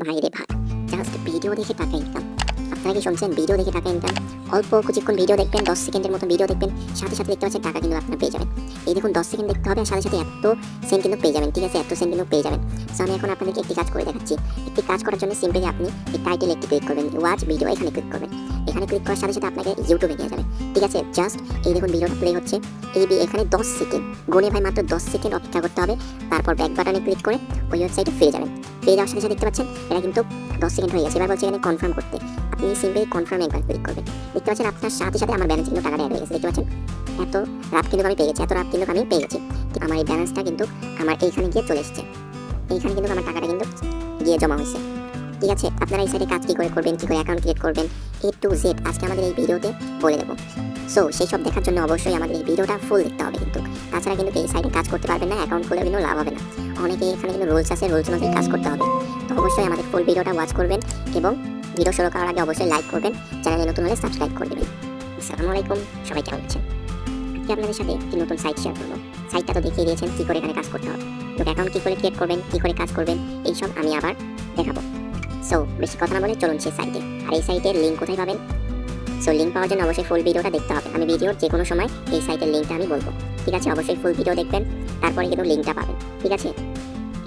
ভাইরে ভাই, just video দেখে টাকা ইনকাম। আপনারা কি শুনছেন? ভিডিও দেখে টাকা ইনকাম। অল্প কিছুক্ষণ ভিডিও দেখবেন, 10 সেকেন্ডের মতো ভিডিও দেখবেন, সাথে সাথে দেখতে পাচ্ছেন টাকা কিন্তু আপনারা পেয়ে যাবেন। এই দেখুন 10 সেকেন্ড দেখতে হবে আর সাথে সাথে এত সেন্ট কিন্তু পেয়ে যাবেন। ঠিক আছে, এত সেন্ট কিন্তু পেয়ে যাবেন। সো আমি এখন আপনাদেরকে একটি কাজ করে দেখাচ্ছি। একটি কাজ করার জন্য সিম্পলি আপনি এই টাইটেল একটি ক্লিক করবেন, ওয়াচ ভিডিও, এখানে ক্লিক করবেন। এখানে ক্লিক করার সাথে সাথে আপনাকে ইউটিউবে নিয়ে যাবে। ঠিক আছে, জাস্ট এই দেখুন ভিডিওটা প্লে হচ্ছে। এখানে 10 সেকেন্ড গুনে ভাই, মাত্র 10 সেকেন্ড অপেক্ষা করতে হবে। তারপর ব্যাক বাটনে ক্লিক করে ওই ওয়েবসাইটে ফিরে যাবেন। ফিরে যাওয়ার সাথে সাথে দেখতে পাচ্ছেন এটা কিন্তু 10 সেকেন্ড হয়ে গেছে। এবার বলছে এখানে কনফার্ম করতে, আপনি সিম্পলি কনফার্মে একবার ক্লিক করবেন। দেখতে পাচ্ছেন আপনার সাথে সাথে আমার ব্যালেন্স কিন্তু টাকাটা অ্যাড হয়ে গেছে। দেখতে পাচ্ছেন এত রাত কিন্তু আমি পেয়ে গেছি, এত রাত কিন্তু আমি পেয়ে গেছি। আমার এই ব্যালেন্সটা কিন্তু আমার এইখানে গিয়ে চলে এসেছে। এইখানে কিন্তু আমার টাকাটা কিন্তু গিয়ে জমা হয়েছে। ঠিক আছে, আপনারা এই সাইডে কাজ কী করে করবেন, কী করে অ্যাকাউন্ট ক্রিয়েট করবেন, A to Z আজকে আমাদের এই ভিডিওতে বলে দেবো। সো সেই সব দেখার জন্য অবশ্যই আমাদের এই ভিডিওটা ফুল দেখতে হবে কিন্তু। তাছাড়া কিন্তু এই সাইডে কাজ করতে পারবেন না, অ্যাকাউন্ট খুলে কিন্তু লাভ হবে না। অনেকে এখানে কিন্তু রুলস আছে, রুলস অনুযায়ী কাজ করতে হবে। তো অবশ্যই আমাদের ফুল ভিডিওটা ওয়াচ করবেন এবং ভিডিও শুরু করার আগে অবশ্যই লাইক করবেন, চ্যানেলে নতুন হলে সাবস্ক্রাইব করে দেবেন। আসসালামু আলাইকুম, সবাই কেমন আছেন? আজকে আপনাদের সাথে একটি নতুন সাইট শেয়ার করবো। সাইটটা তো দেখিয়ে দিয়েছেন কী করে এখানে কাজ করতে হবে, তো অ্যাকাউন্ট কী করে ক্রিয়েট করবেন, কী করে কাজ করবেন, এইসব আমি আবার দেখাবো। সো বেশি কথা না বলে চলুন সেই সাইটে। আর এই সাইটের লিঙ্ক কোথায় পাবেন? সো লিঙ্ক পাওয়ার জন্য অবশ্যই ফুল ভিডিওটা দেখতে হবে। আমি ভিডিওর যে কোনো সময় এই সাইটের লিঙ্কটা আমি বলবো। ঠিক আছে, অবশ্যই ফুল ভিডিও দেখবেন, তারপরে কিন্তু লিঙ্কটা পাবেন। ঠিক আছে,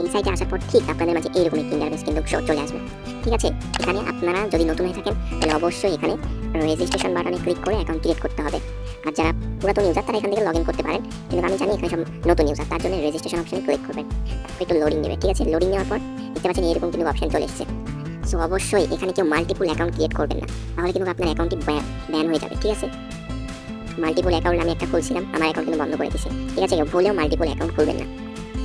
এই সাইটে আসার পর ঠিক আপনাদের মাঝে এইরকম একটি ইন্টারফেস কিন্তু চলে আসবে। ঠিক আছে, এখানে আপনারা যদি নতুন হয়ে থাকেন তাহলে অবশ্যই এখানে রেজিস্ট্রেশন বাটনে ক্লিক করে অ্যাকাউন্ট ক্রিয়েট করতে হবে। আর যারা পুরাতন ইউজার তারা এখান থেকে লগ ইন করতে পারেন, কিন্তু আমি জানি এখানে সব নতুন ইউজার, তার জন্য রেজিস্ট্রেশন অপশনে ক্লিক করবেন। তারপর একটু লোডিং দেবে। ঠিক আছে, লোডিং নেওয়ার পর দেখতে পাচ্ছেন এরকম কিন্তু অপশন চলে এসেছে। সো অবশ্যই এখানে কেউ মাল্টিপল অ্যাকাউন্ট ক্রিয়েট করবেন না, তাহলে কিন্তু আপনার অ্যাকাউন্টটি ব্যান হয়ে যাবে। ঠিক আছে, মাল্টিপল অ্যাকাউন্ট আমি একটা খুলছিলাম, আমার অ্যাকাউন্ট কিন্তু বন্ধ করে দিয়েছে। ঠিক আছে, ভুলেও মাল্টিপল অ্যাকাউন্ট খুলবেন না।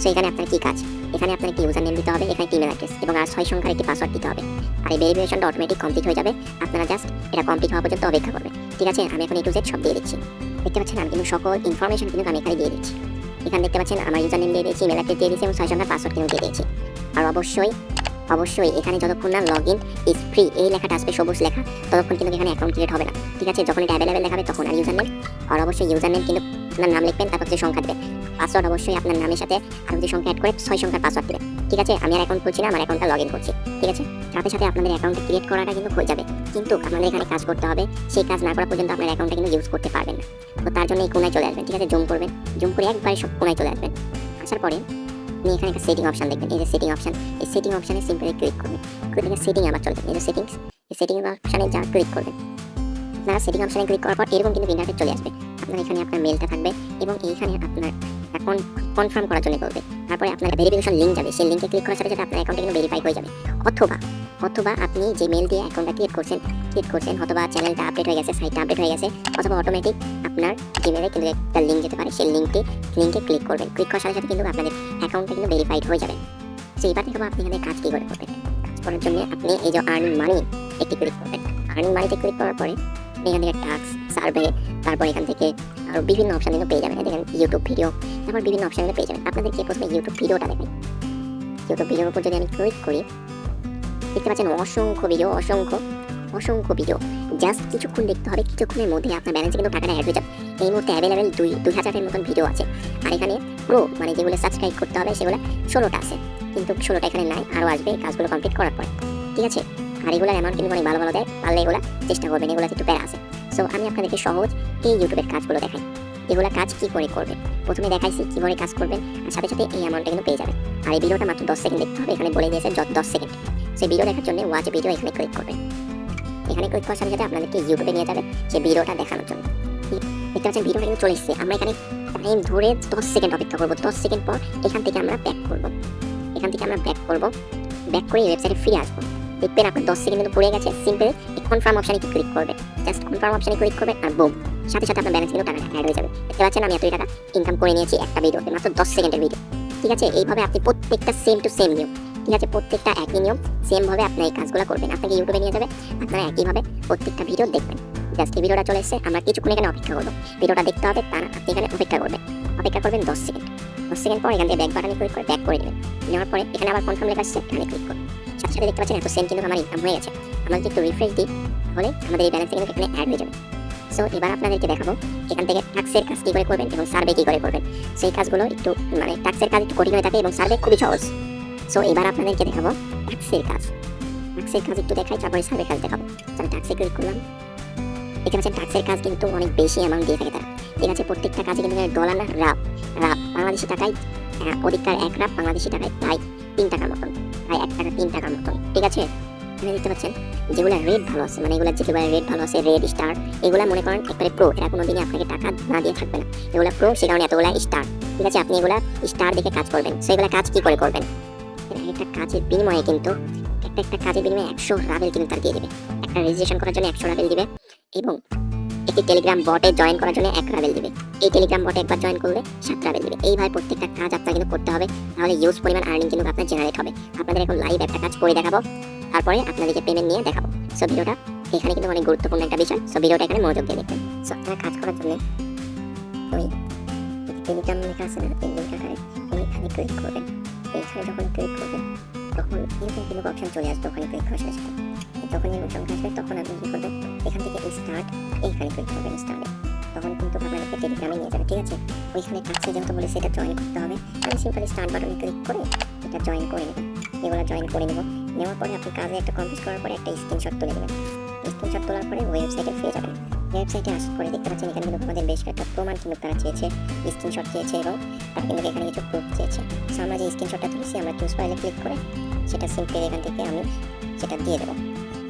সো এখানে আপনার কি কাজ, এখানে আপনার একটি ইউজার নেম দিতে হবে, এখানে একটি ইমেল অ্যাড্রেস এবং আর 6 সংখ্যার একটি পাসওয়ার্ড দিতে হবে। আর এই ভেরিফিকেশনটা অটোমেটিক কমপ্লিট হয়ে যাবে। আপনারা জাস্ট এটা কমপ্লিট হওয়া পর্যন্ত অপেক্ষা করবেন। ঠিক আছে, আমি এখন A to Z সব দিয়ে দিচ্ছি। দেখতে পাচ্ছেন আমি কিন্তু সকল ইনফরমেশন কিন্তু আমি এখানে দিয়ে দিচ্ছি। এখানে দেখতে পাচ্ছেন আমার ইউজার নেম দিয়ে দিয়েছি, ইমেল অ্যাড্রেস দিয়ে দিয়েছি এবং 6 সংখ্যার পাসওয়ার্ড কিন্তু দিয়ে দিয়েছি। আর অবশ্যই এখানে যতক্ষণ না লগ ইন ইজ ফ্রি এই লেখাটা আসবে, সবুজ লেখা, ততক্ষণ কিন্তু এখানে অ্যাকাউন্ট ক্রিয়েট হবে না। ঠিক আছে, যখন এটা অ্যাভেলেবেল দেখাবে তখন আর ইউজার নেম, আর অবশ্যই ইউজার নেম কিন্তু আপনার নাম লিখবেন, তারপর যে সংখ্যা দেবে। পাসওয়ার্ড অবশ্যই আপনার নামের সাথে আর যে সংখ্যা অ্যাড করে 6 সংখ্যার পাসওয়ার্ড দেবে। ঠিক আছে, আমি আর অ্যাকাউন্ট খুলছি না, আমার অ্যাকাউন্টটা লগ ইন করছি। ঠিক আছে, সাথে সাথে আপনাদের অ্যাকাউন্ট ক্রিয়েট করাটা কিন্তু হয়ে যাবে, কিন্তু আপনাদের এখানে কাজ করতে হবে। সেই কাজ না করা পর্যন্ত আপনার অ্যাকাউন্টটা কিন্তু ইউজ করতে পারবেন না। তো তার জন্য এই কোনায় চলে আসবেন। ঠিক আছে, জুম করবেন, জুম করে একবারে সব কোনায় চলে আসবেন। আসার পরে আপনি এখানে একটা সেটিং অপশন দেখবেন, এই যে সেটিং অপশন, এই সেটিং অপশনে সিম্পলি ক্লিক করবেন। ক্লিক সেটিং আবার চলে যাবেন, এই যে সেটিংস, এই সেটিং অপশনে যা ক্লিক করবেন। আপনারা সেটিং অপশনে ক্লিক করার পর এরকম কিন্তু ইন্টারফেস চলে আসবে। আপনার এখানে আপনার মেলটা থাকবে এবং এইখানে আপনার অ্যাকাউন্ট কনফার্ম করার জন্য বলবে। তারপরে আপনার ভেরিফিকেশন লিঙ্ক যাবে, সেই লিঙ্কে ক্লিক করার সাথে সাথে আপনার অ্যাকাউন্ট কিন্তু ভেরিফাই হয়ে যাবে। অথবা আপনি যে মেল দিয়ে অ্যাকাউন্টটা ক্রিয়েট করছেন, অথবা চ্যানেলটা আপডেট হয়ে গেছে, সাইটটা আপডেট হয়ে গেছে, অথবা অটোমেটিক আপনার জিমেলে কিন্তু একটা লিঙ্ক যেতে পারে, সেই লিঙ্কে ক্লিক করবেন। ক্লিক করার সাথে সাথে কিন্তু আপনাদের অ্যাকাউন্টটা কিন্তু ভেরিফাইড হয়ে যাবে। সো এবার থেকে আপনি এখানে কাজ কী করে করবেন? কাজ করার জন্য আপনি এই যে আর্নিং মানি একটি ক্লিক করবেন। আর্নিং মানিতে ক্লিক করার পরে এখান থেকে টাস্ক, সার্ভে, তারপর এখান থেকে আরও বিভিন্ন অপশান কিন্তু পেয়ে যাবেন। দেখেন ইউটিউব ভিডিও, তারপর বিভিন্ন অপশান কিন্তু পেয়ে যাবেন। আপনাদেরকে প্রথমে ইউটিউব ভিডিওটা দেখাই। ইউটিউব ভিডিওর উপর যদি আমি ক্লিক করি, দেখতে পাচ্ছেন অসংখ্য ভিডিও। জাস্ট কিছুক্ষণ দেখতে হবে, কিছুক্ষণের মধ্যে আপনার ব্যালেন্সে কিন্তু টাকাটা অ্যাড হয়ে যাবে। এই মুহূর্তে অ্যাভেলেবেল 2000-এর মতন ভিডিও আছে। আর এখানে প্রো মানে যেগুলো সাবস্ক্রাইব করতে হবে সেগুলো 16টা আছে, কিন্তু 16টা এখানে নাই, আরও আসবে এই কাজগুলো কমপ্লিট করার পর। ঠিক আছে, আর এগুলোর অ্যামাউন্ট কিন্তু অনেক ভালো দেয়, পারলে এগুলো চেষ্টা করবেন, এগুলো একটু প্যারা আছে। সো আমি আপনাদেরকে সহজ এই ইউটিউবের কাজগুলো দেখাই। এগুলো কাজ কী করে করবেন, প্রথমে দেখাইছি কীভাবে কাজ করবেন, আর সাথে সাথে এই অ্যামাউন্টটা কিন্তু পেয়ে যাবেন। আর এই ভিডিওটা মাত্র 10 সেকেন্ড দেখতে হবে, এখানে বলে দিয়েছে 10 সেকেন্ড। সেই ভিডিও দেখার জন্য ওয়াচ ভিডিও এখানে ক্লিক করবেন। এখানে ক্লিক করার সাথে সাথে আপনাদেরকে ইউটিউবে নিয়ে যাবে সেই ভিডিওটা দেখানোর জন্য। দেখতে পাচ্ছেন ভিডিওটা কিন্তু চলে এসেছে। আমরা এখানে টাইম ধরে 10 সেকেন্ড অপেক্ষা করবো। 10 সেকেন্ড পর এখান থেকে আমরা ব্যাক করবো। ব্যাক করে এই ওয়েবসাইটে ফিরে আসবো। দেখবেন আপনার 10 সেকেন্ড কিন্তু পড়ে গেছে। সিম্পল এই কনফার্ম অপশানে ক্লিক করবেন, জাস্ট কনফার্ম অপশানে ক্লিক করবেন আর বুম, সাথে সাথে আপনার ব্যালেন্স কিন্তু টাকা অ্যাড হয়ে যাবে। দেখতে পাচ্ছেন আমি এতই টাকা ইনকাম করে নিয়েছি একটা ভিডিওতে, মাত্র 10 সেকেন্ডের ভিডিও। ঠিক আছে, এইভাবে আপনি প্রত্যেকটা সেম টু সেম নিয়ম, ঠিক আছে, প্রত্যেকটা একই নিয়ম সেমভাবে আপনার এই কাজগুলো করবেন। আপনাকে ইউটিউবে নিয়ে যাবে, আপনারা একইভাবে প্রত্যেকটা ভিডিও দেখবেন। জাস্ট এই ভিডিওটা চলে এসেছে, আমরা কিছুক্ষণ এখানে অপেক্ষা করবো। ভিডিওটা দেখতে হবে, তারা আপনি এখানে অপেক্ষা করবেন 10 সেকেন্ড। 10 সেকেন্ড পর এখান থেকে ব্যাক বাটনে ক্লিক করে ব্যাক করে দেবেন। নেওয়ার পরে এখানে আবার কনফার্ম লেখা আসছে, এখানে ক্লিক করুন। সাথে সাথে দেখতে পাচ্ছেন এত সেন্ট কিন্তু আমার ইনকাম হয়ে গেছে। আমরা যদি একটু রিফ্রেশ দিই তাহলে আমাদের এই ব্যালেন্স কিন্তু এখানে অ্যাড হয়ে যাবে। সো এবার আপনাদেরকে দেখাবো এখান থেকে টাস্কের কাজ কী করে করবেন এবং সার্ভে কী করে করবেন। সেই কাজগুলো একটু টাস্কের কাজ একটু কঠিন হয়ে থাকে এবং সার্ভে খুবই সহজ। সো এবার আপনাদেরকে দেখাবো টাস্কের কাজ। টাক্সের কাজ একটু দেখাই, তারপরে সার্ভে কাজ দেখাবো। আমি টাক্সে ক্লিক করলাম। দেখতে পাচ্ছেন টাক্সের কাজ কিন্তু অনেক বেশি অ্যামাউন্ট দিয়ে থাকে তারা। ঠিক আছে, প্রত্যেকটা কাজে কিন্তু ডলার না রাপ বাংলাদেশি টাকায় অধিককার 1 রাপ বাংলাদেশি টাকায় প্রায় 3 টাকার মতন, প্রায় 1 টাকা 3 টাকার মতন। ঠিক আছে, এখানে দেখতে পাচ্ছেন যেগুলো রেট ভালো আছে, মানে এগুলো যেগুলো রেট ভালো আছে, রেড স্টার, এগুলো মনে করেন একবারে প্রো, এরা কোনোদিনই আপনাকে টাকা না দিয়ে থাকবে না। এগুলো প্রো, সে কারণে এতগুলো স্টার। ঠিক আছে, আপনি এগুলা স্টার দেখে কাজ করবেন। সো এগুলো কাজ কি করে করবেন, একটা কাজের বিনিময়ে কিন্তু একটা কাজের বিনিময়ে 100 রাবেল কিন্তু তার দিয়ে দেবে। একটা রেজিস্ট্রেশন করার জন্য 100 রাবেল দিবে এবং একটি টেলিগ্রাম বটে জয়েন করার জন্য 1 রাবেল দিবে। এই টেলিগ্রাম বটে একবার জয়েন করলে 7 রাবেল দিবে। এইভাবে প্রত্যেকটা কাজ আপনার কিন্তু করতে হবে, তাহলে ইউজ পরিমাণ আর্নিং কিন্তু আপনার জেনারেট হবে। আপনাদের এখন লাইভ একটা কাজ করে দেখাবো, তারপরে আপনাদেরকে পেমেন্ট নিয়ে দেখাবো। সো ভিডিওটা এখানে কিন্তু অনেক গুরুত্বপূর্ণ একটা বিষয়। সো ভিডিওটা এখানে মনোযোগ দিয়ে দেখবেন। সো আপনারা কাজ করার জন্য ওই টেলিগ্রাম লেখা আছে না, এই লিঙ্কটাতে ওইখানে ক্লিক করবেন। এইখানে যখন ক্লিক করবেন তখন এরকম কিন্তু অপশন চলে আসবে। ওখানে ক্লিক করার সাথে যখন এই অপশন আসবে তখন আপনি কি করবেন, এখান থেকে স্টার্ট এইখানে ক্লিক করবেন। স্টার্টে তখন কিন্তু আপনাদেরকে টেলিগ্রামে নিয়ে যাবে। ঠিক আছে, ওইখানে টাক্সে যেহেতু বলে সেটা জয়েন করতে হবে, আমি সিম্পল স্টার্ট বাটনে ক্লিক করে এটা জয়েন করে নেবেন। এগুলো জয়েন করে নেব। নেওয়ার পরে আপনি কাজে একটা কমপ্লিট করার পরে একটা স্ক্রিনশট তুলে নেবেন। স্ক্রিনশট তোলার পরে ওয়েবসাইটে ফিরে যাবেন। ওয়েবসাইটে আসার পরে দেখতে পাচ্ছেন এখানে কিন্তু আমাদের বেশ কয়েকটা প্রমাণ কিন্তু তারা চেয়েছে, স্ক্রিনশট চেয়েছে এবং তারা কিন্তু এখানে কিছু প্রুফ চেয়েছে। সো আমরা যে স্ক্রিনশটটা তুলেছি আমরা চুজ ফাইলে ক্লিক করে সেটা সিম্পলি এখান থেকে আমি সেটা দিয়ে দেবো।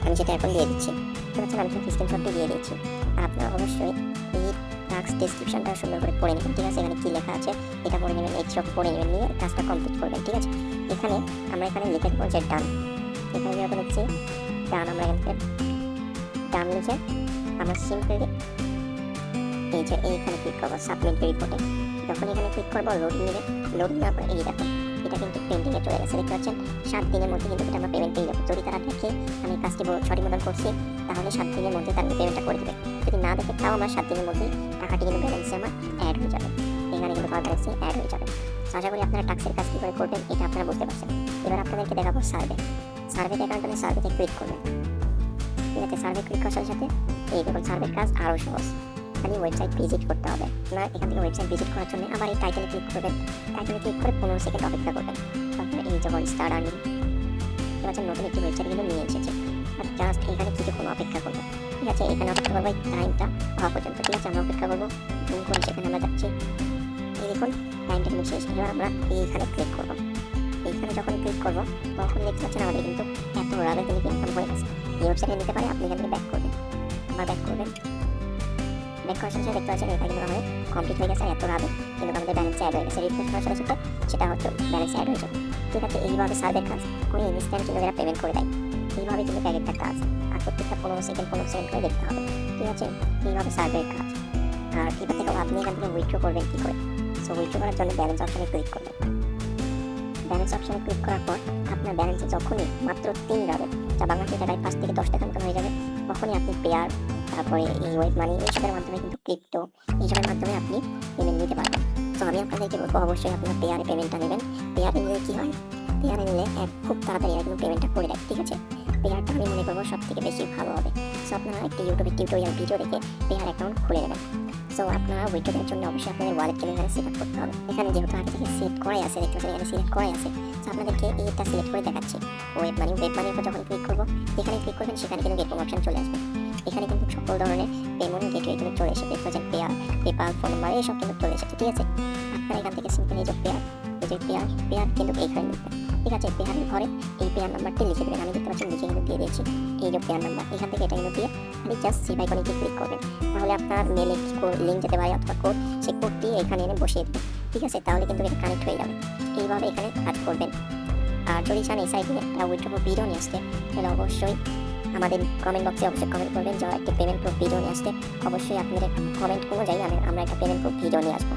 আমি সেটা এখন দিয়ে দিচ্ছি। দেখতে আমি কিন্তু স্ক্রিনশটটি দিয়ে দিচ্ছি। আর আপনারা অবশ্যই এই টাস্ক ডেসক্রিপশনটা সুন্দর করে পড়ে নেবেন। ঠিক আছে, এখানে কী লেখা আছে এটা পড়ে নেবেন, এই সব পড়ে নেবেন, নিয়ে কাজটা কমপ্লিট করবেন। ঠিক আছে, এখানে আমরা এখানে লিখে দেবো যে ডান। এখানে যখন লিখছি ডান, আমরা এখান থেকে ডান লিখে আমরা সিম্পলি এই যে এইখানে ক্লিক করবো সাবমিট রিপোর্টে। যখন এখানে ক্লিক করবো লোডিং নেবে, লোডিং নেওয়ার পরে এই দেখো এটা কিন্তু পেন্ডিংয়ে চলে গেছে। দেখতে পাচ্ছেন 7 দিনের মধ্যে কিন্তু এটা আমরা পেমেন্ট পেয়ে যাবো। যদি তারা দেখে আমি কাজটি সঠিক মতন করছি তাহলে 7 দিনের মধ্যে তারা পেমেন্টটা করে দেবে। যদি না দেখে তাও আমার 7 দিনের মধ্যেই টাকাটি কিন্তু ব্যালেন্সে আমার অ্যাড হয়ে যাবে। এখানে কিন্তু আমার ব্যালেন্সে অ্যাড হয়ে যাবে। আশা করি আপনারা টাক্সের কাজ কী করে করবেন এটা আপনারা বুঝতে পারছেন। এবার আপনাদেরকে দেখাবো সার্ভে। সার্ভে দেখার জন্য সার্ভেতে ক্লিক করবেন। ঠিক আছে, সার্ভে ক্লিক করার সাথে সাথে এই দেখুন সার্ভের কাজ আরও সহজ। খালি ওয়েবসাইট ভিজিট করতে হবে। আপনার এখান থেকে ওয়েবসাইট ভিজিট করার জন্য আবার এই টাইটেলে ক্লিক করবেন। টাইটেলে ক্লিক করে 15 সেকেন্ড অপেক্ষা করবেন। তারপরে এই যখন স্টার্ট আর্নিং ঠিক আছে, নতুন একটি ওয়েবসাইট কিন্তু নিয়ে এসেছে। আর জাস্ট এখানে কিছুক্ষণ অপেক্ষা করবো। ঠিক আছে, এখানে অপেক্ষা করবো এই টাইমটা হওয়া পর্যন্ত। ঠিক আছে, আমরা অপেক্ষা করবো। জুম করে সেখানে আমরা যাচ্ছি। এই দেখুন টাইমটা কিন্তু শেষ। এবার আমরা এইখানে ক্লিক করবো। এইখানে যখন ক্লিক করবো তখন দেখতে পাচ্ছেন আমাদের কিন্তু এত রাবে কিন্তু ইনকাম হয়ে গেছে। এই ওয়েবসাইটে নিতে পারে, আপনি এখান থেকে ব্যাক করবেন। আবার ব্যাক করবেন। ব্যাক করার সাথে দেখতে পাচ্ছেন এটা কিন্তু আমাদের কমপ্লিট হয়ে গেছে। এত রাবে কিন্তু আমাদের ব্যালেন্সে অ্যাড হয়ে গেছে। রিফ্রেশ করার সাথে সাথে সেটা হচ্ছে ব্যালেন্সে অ্যাড হয়ে যাবে। ঠিক আছে, এইভাবে সার্ভের কাজ করে ইনস্ট্যান্ট কিন্তু এরা পেমেন্ট করে দেয়। এইভাবে কিন্তু এক একটা কাজ আর প্রত্যেকটা 15 সেকেন্ড করে দেখতে হবে। ঠিক আছে, এইভাবে সার্ভের কাজ। আর এবার থেকে আপনি এখান থেকে উইথড্র করবেন কী করে। সো উইথড্র করার জন্য ব্যালেন্স অপশনে ক্লিক করবেন। ব্যালেন্স অপশনে ক্লিক করার পর আপনার ব্যালেন্সে যখনই মাত্র 3 রাবে, যা বাংলাদেশি টাকায় 5 থেকে 10 টাকার মতো হয়ে যাবে, তখনই আপনি পেয়ার, তারপরে এই ওয়েব মানি, এইসবের মাধ্যমে কিন্তু ক্রিপ্টো এইসবের মাধ্যমে আপনি পেমেন্ট নিতে পারবেন। তো আমি আপনাদেরকে বলবো অবশ্যই আপনারা পেয়ারে পেমেন্টটা নেবেন। পেয়ারে নিলে কী হয়, পেয়ারে নিলে খুব তাড়াতাড়ি কিন্তু পেমেন্টটা করে দেয়। ঠিক আছে, পেয়ারটা আমি মনে করবো সব থেকে বেশি ভালো হবে। সো আপনারা একটি ইউটিউবে টিউটোরিয়াল ভিডিও দেখে পেয়ার অ্যাকাউন্ট খুলে নেবেন। সো আপনারা উইথড্রয়ের জন্য অবশ্যই আপনাদের ওয়ালেটকে এখানে সেট আপ করতে হবে। এখানে যেহেতু আগে থেকে সেট করাই আছে, দেখতে পাচ্ছেন এখানে সিলেক্ট করাই আছে। সো আপনাদেরকে এইটা সিলেক্ট করে দেখাচ্ছি। ওয়েব মানির উপর যখন ক্লিক করবো, যেখানে ক্লিক করবেন সেখানে কিন্তু গেটওয়ে অপশন চলে আসবে। এখানে কিন্তু সকল ধরনের পেমেন্ট গেটওয়ে কিন্তু চলে এসেছে। দেখতে পাচ্ছেন পেয়ার, পেপাল, ফোন নাম্বার এইসব কিন্তু চলে এসেছে। ঠিক আছে, আপনারা এখান থেকে সিম্পল এই যে পেয়ার কিন্তু এইখানে লিখবেন। ঠিক আছে, পেয়ারের ঘরে এই পেয়ার নাম্বারটি লিখে দেবেন। আমি দেখতে পাচ্ছি নিচে কিন্তু দিয়ে দিয়েছি এই যে পেয়ার নাম্বার। এখান থেকে এটা কিন্তু দিয়ে খালি জাস্ট সেভ আইকনে ক্লিক করবেন। তাহলে আপনার মেলে লিঙ্ক যেতে পারে অথবা কোড, সেই কোডটি এখানে এনে বসিয়ে দেবেন। ঠিক আছে, তাহলে কিন্তু এটা কানেক্ট হয়ে যাবে। এইভাবে এখানে কাজ করবেন। আর যদি চান এই সাইডে একটা উইথড্র ভিডিও নিয়ে আসতে, তাহলে অবশ্যই আমাদের কমেন্ট বক্সে অবশ্যই কমেন্ট করবেন যে একটি পেমেন্ট প্রুফ ভিডিও নিয়ে আসতে। অবশ্যই আপনাদের কমেন্ট অনুযায়ী আমরা একটা পেমেন্ট প্রুফ ভিডিও নিয়ে আসবো।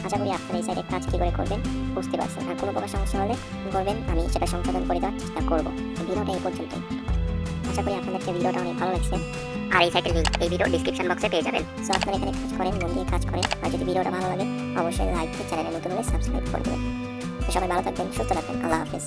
আশা করি আপনারা এই সাইডে কাজ কী করে করবেন বুঝতে পারছেন। আর কোনো প্রকার সমস্যা হলে করবেন, আমি সেটা সংশোধন করে দেওয়ার চেষ্টা করবো। ভিডিওটা এই পর্যন্তই। আশা করি আপনাদেরকে ভিডিওটা অনেক ভালো লাগছে। আর এই সাইটের লিঙ্ক এই ভিডিও ডিসক্রিপশন বক্সে পেয়ে যাবেন। সো আপনারা এখানে কাজ করেন, মন দিয়ে কাজ করেন। আর যদি ভিডিওটা ভালো লাগে অবশ্যই লাইক দিয়ে চ্যানেলে নতুন হলে সাবস্ক্রাইব করে দেবেন। তো সবাই ভালো থাকবেন, সুস্থ থাকবেন। আল্লাহ হাফেজ।